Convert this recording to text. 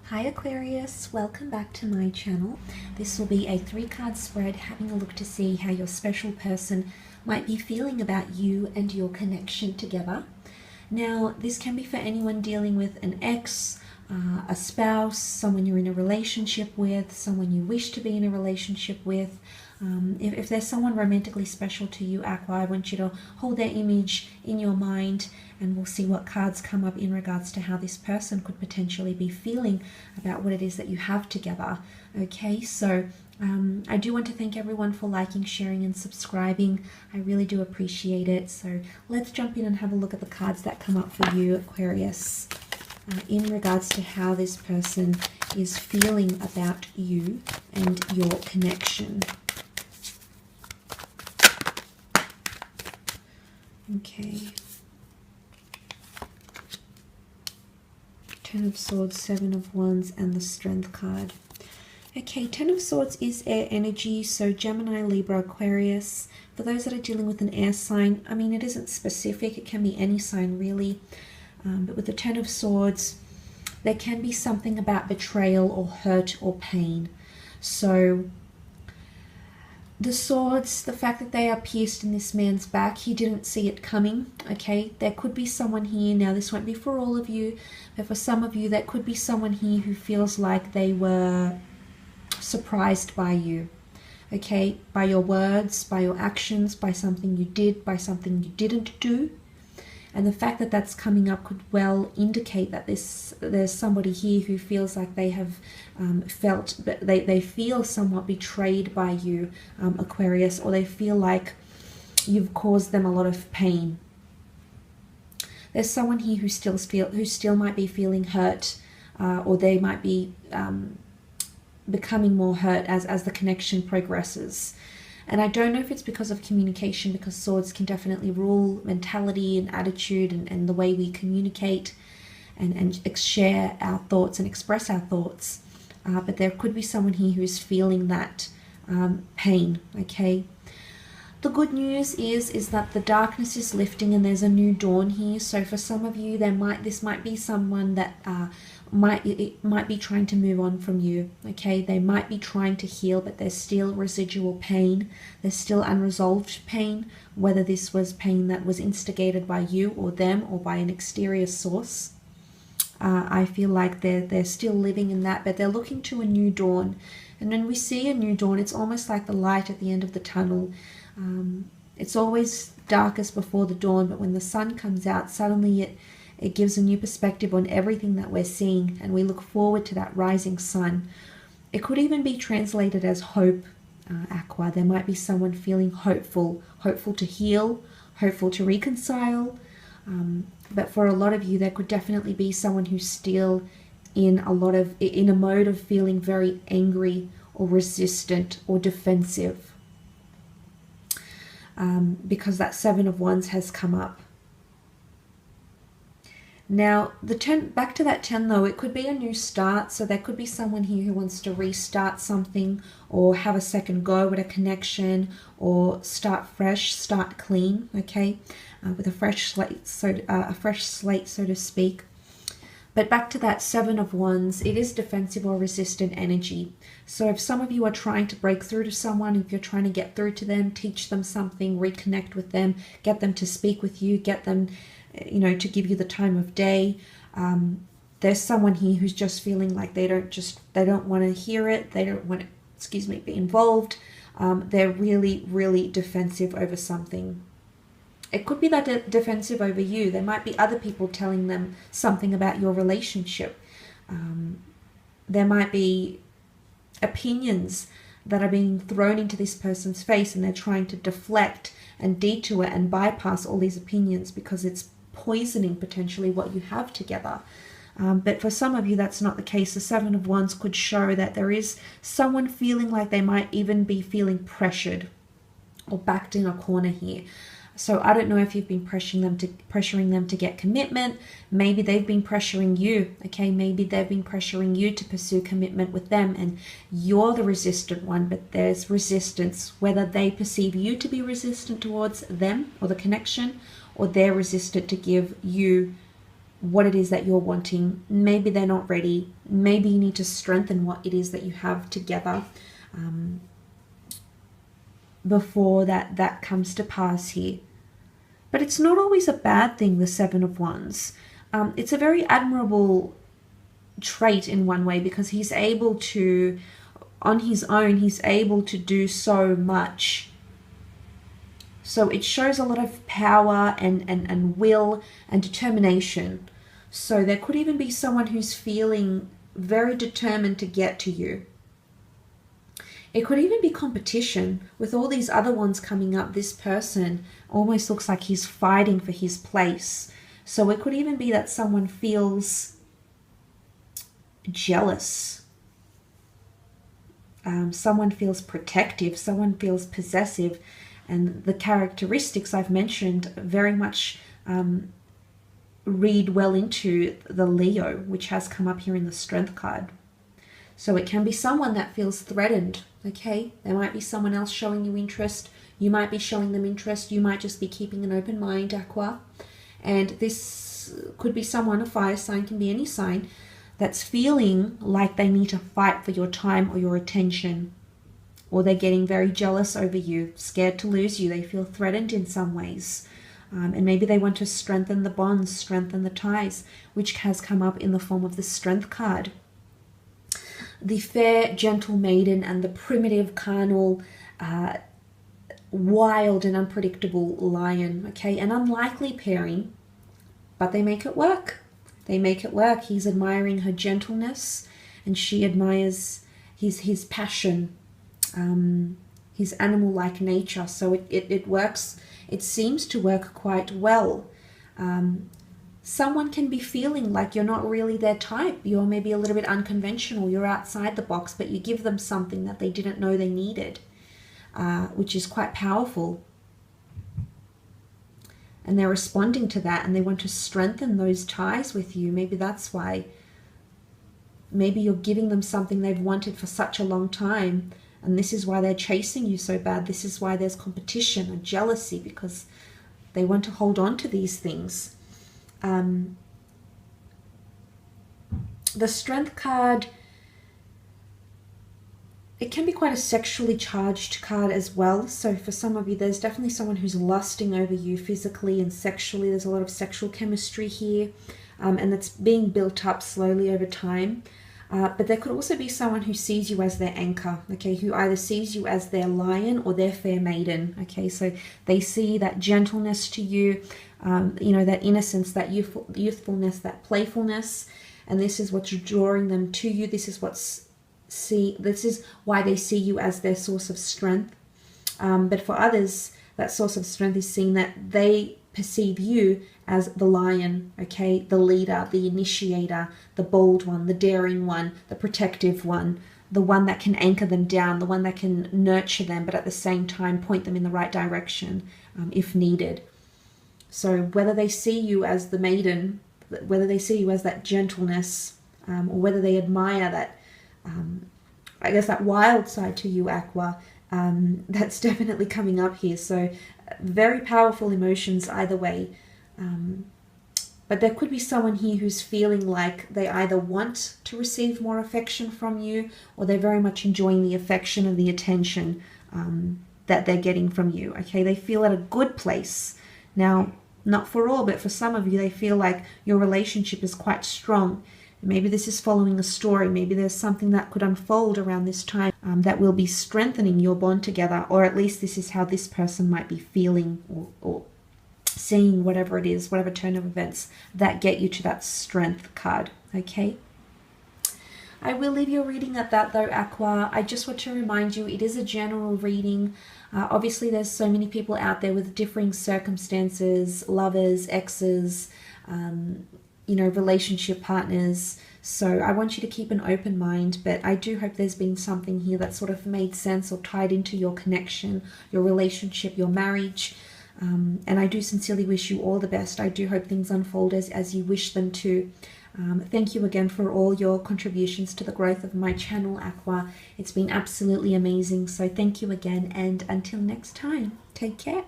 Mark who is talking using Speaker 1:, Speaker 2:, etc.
Speaker 1: Hi Aquarius, welcome back to my channel. This will be a 3-card spread having a look to see how your special person might be feeling about you and your connection together. Now, this can be for anyone dealing with an ex, a spouse, someone you're in a relationship with, someone you wish to be in a relationship with. If there's someone romantically special to you, Aqua, I want you to hold their image in your mind and we'll see what cards come up in regards to how this person could potentially be feeling about what it is that you have together. Okay, so I do want to thank everyone for liking, sharing and subscribing. I really do appreciate it. So let's jump in and have a look at the cards that come up for you, Aquarius, in regards to how this person is feeling about you and your connection. Okay. 10 of Swords, 7 of Wands, and the Strength card. Okay, 10 of Swords is air energy, so Gemini, Libra, Aquarius. For those that are dealing with an air sign, I mean, it isn't specific. It can be any sign, really. But with the 10 of Swords, there can be something about betrayal or hurt or pain. So the swords, the fact that they are pierced in this man's back, he didn't see it coming, okay? There could be someone here, now this won't be for all of you, but for some of you, there could be someone here who feels like they were surprised by you, okay? By your words, by your actions, by something you did, by something you didn't do. And the fact that that's coming up could well indicate that there's somebody here who feels like they have they feel somewhat betrayed by you, Aquarius, or they feel like you've caused them a lot of pain. There's someone here who still might be feeling hurt, or they might be becoming more hurt as the connection progresses. And I don't know if it's because of communication, because swords can definitely rule mentality and attitude and the way we communicate and share our thoughts and express our thoughts. But there could be someone here who's feeling that pain, okay? The good news is that the darkness is lifting and there's a new dawn here. So for some of you, this might be someone that might be trying to move on from you, okay? They might be trying to heal, but there's still residual pain. There's still unresolved pain, whether this was pain that was instigated by you or them or by an exterior source. I feel like they're still living in that, but they're looking to a new dawn. And when we see a new dawn, it's almost like the light at the end of the tunnel. It's always darkest before the dawn, but when the sun comes out, suddenly it gives a new perspective on everything that we're seeing, and we look forward to that rising sun. It could even be translated as hope, Aqua. There might be someone feeling hopeful to heal, hopeful to reconcile. But for a lot of you, there could definitely be someone who's still in a mode of feeling very angry or resistant or defensive, because that 7 of Wands has come up. Now, back to that 10 though, it could be a new start. So there could be someone here who wants to restart something or have a second go at a connection or start fresh, start clean, okay? With a fresh slate, so to speak. But back to that 7 of Wands, it is defensive or resistant energy. So if some of you are trying to break through to someone, if you're trying to get through to them, teach them something, reconnect with them, get them to speak with you, get them, to give you the time of day, there's someone here who's just feeling like they don't want to hear it, they don't want to, be involved. They're really, really defensive over something. It could be that they're defensive over you. There might be other people telling them something about your relationship. There might be opinions that are being thrown into this person's face, and they're trying to deflect and detour and bypass all these opinions because it's poisoning potentially what you have together. But for some of you, that's not the case. The 7 of Wands could show that there is someone feeling like they might even be feeling pressured or backed in a corner here. So I don't know if you've been pressuring them to get commitment. Maybe they've been pressuring you, okay? Maybe they've been pressuring you to pursue commitment with them, and you're the resistant one, but there's resistance, whether they perceive you to be resistant towards them or the connection, or they're resistant to give you what it is that you're wanting. Maybe they're not ready. Maybe you need to strengthen what it is that you have together before that comes to pass here. But it's not always a bad thing, the Seven of Wands. It's a very admirable trait in one way, because he's able to, on his own, he's able to do so much. So it shows a lot of power and will and determination. So there could even be someone who's feeling very determined to get to you. It could even be competition. With all these other ones coming up, this person almost looks like he's fighting for his place. So it could even be that someone feels jealous. Someone feels protective. Someone feels possessive. And the characteristics I've mentioned very much read well into the Leo, which has come up here in the Strength card. So it can be someone that feels threatened, okay? There might be someone else showing you interest. You might be showing them interest. You might just be keeping an open mind, Aqua. And this could be someone, a fire sign, can be any sign, that's feeling like they need to fight for your time or your attention. Or they're getting very jealous over you, scared to lose you. They feel threatened in some ways. And maybe they want to strengthen the bonds, strengthen the ties, which has come up in the form of the Strength card. The fair, gentle maiden and the primitive, carnal, wild and unpredictable lion. Okay, an unlikely pairing, but they make it work. They make it work. He's admiring her gentleness, and she admires his passion, his animal-like nature. So it works. It seems to work quite well. Someone can be feeling like you're not really their type. You're maybe a little bit unconventional. You're outside the box, but you give them something that they didn't know they needed, which is quite powerful. And they're responding to that, and they want to strengthen those ties with you. Maybe that's why. Maybe you're giving them something they've wanted for such a long time, and this is why they're chasing you so bad. This is why there's competition and jealousy, because they want to hold on to these things. The Strength card, it can be quite a sexually charged card as well. So for some of you, there's definitely someone who's lusting over you physically and sexually. There's a lot of sexual chemistry here, and that's being built up slowly over time. But there could also be someone who sees you as their anchor, okay, who either sees you as their lion or their fair maiden, okay, so they see that gentleness to you, you know, that innocence, that youthfulness, that playfulness, and this is what's drawing them to you. This is this is why they see you as their source of strength. But for others, that source of strength is seen that they perceive you as the lion, okay, the leader, the initiator, the bold one, the daring one, the protective one, the one that can anchor them down, the one that can nurture them, but at the same time point them in the right direction if needed. So whether they see you as the maiden, whether they see you as that gentleness, or whether they admire that, I guess, that wild side to you, Aqua, that's definitely coming up here. So very powerful emotions either way. But there could be someone here who's feeling like they either want to receive more affection from you, or they're very much enjoying the affection and the attention that they're getting from you. Okay, they feel at a good place. Now, not for all, but for some of you, they feel like your relationship is quite strong. Maybe this is following a story. Maybe there's something that could unfold around this time that will be strengthening your bond together, or at least this is how this person might be feeling or seeing, whatever it is, whatever turn of events that get you to that Strength card, okay? I will leave your reading at that though, Aqua. I just want to remind you, it is a general reading. Obviously, there's so many people out there with differing circumstances, lovers, exes, you know, relationship partners. So I want you to keep an open mind, but I do hope there's been something here that sort of made sense or tied into your connection, your relationship, your marriage. And I do sincerely wish you all the best. I do hope things unfold as you wish them to. Thank you again for all your contributions to the growth of my channel, Aqua. It's been absolutely amazing. So thank you again, and until next time, take care.